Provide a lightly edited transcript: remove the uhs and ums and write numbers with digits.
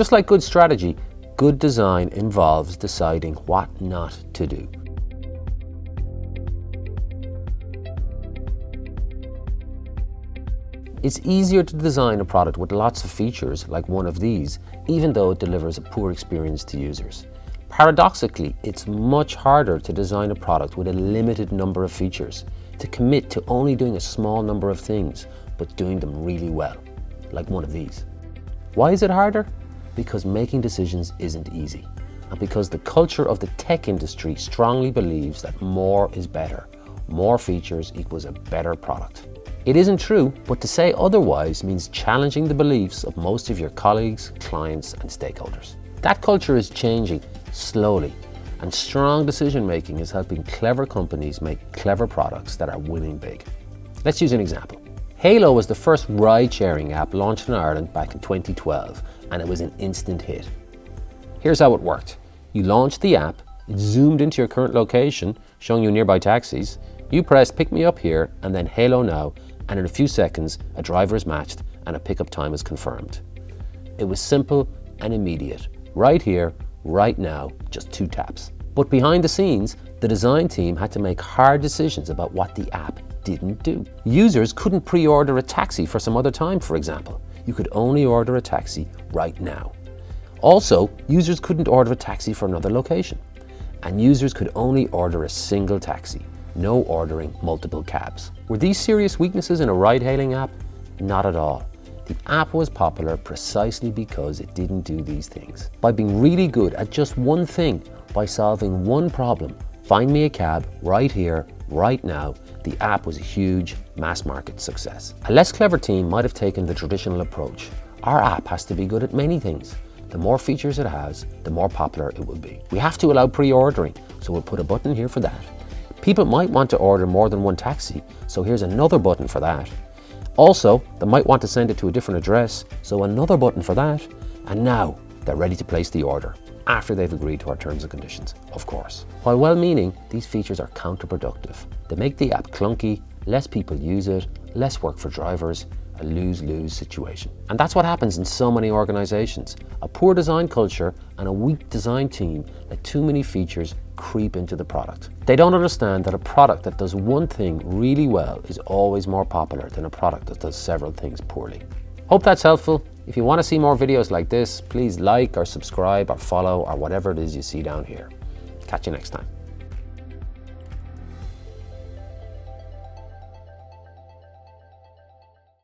Just like good strategy, good design involves deciding what not to do. It's easier to design a product with lots of features like one of these, even though it delivers a poor experience to users. Paradoxically, it's much harder to design a product with a limited number of features, to commit to only doing a small number of things, but doing them really well, like one of these. Why is it harder? Because making decisions isn't easy, and because the culture of the tech industry strongly believes that more is better. More features equals a better product. It isn't true, but to say otherwise means challenging the beliefs of most of your colleagues, clients, and stakeholders. That culture is changing slowly, and strong decision making is helping clever companies make clever products that are winning big. Let's use an example. Halo was the first ride-sharing app launched in Ireland back in 2012, and it was an instant hit. Here's how it worked. You launched the app, it zoomed into your current location, showing you nearby taxis. You pressed pick me up here and then Halo now, and in a few seconds, a driver is matched and a pickup time is confirmed. It was simple and immediate. Right here, right now, just 2 taps. But behind the scenes, the design team had to make hard decisions about what the app didn't do. Users couldn't pre-order a taxi for some other time, for example. You could only order a taxi right now. Also, users couldn't order a taxi for another location. And users could only order a single taxi. No ordering multiple cabs. Were these serious weaknesses in a ride-hailing app? Not at all. The app was popular precisely because it didn't do these things. By being really good at just one thing, by solving one problem, find me a cab right here, right now, the app was a huge mass market success. A less clever team might have taken the traditional approach. Our app has to be good at many things. The more features it has, the more popular it will be. We have to allow pre-ordering, so we'll put a button here for that. People might want to order more than one taxi, so here's another button for that. Also, they might want to send it to a different address, so another button for that. And now, they're ready to place the order, after they've agreed to our terms and conditions, of course. While well-meaning, these features are counterproductive. They make the app clunky, less people use it, less work for drivers, a lose-lose situation. And that's what happens in so many organizations. A poor design culture and a weak design team let too many features creep into the product. They don't understand that a product that does one thing really well is always more popular than a product that does several things poorly. Hope that's helpful. If you want to see more videos like this, please like or subscribe or follow or whatever it is you see down here. Catch you next time.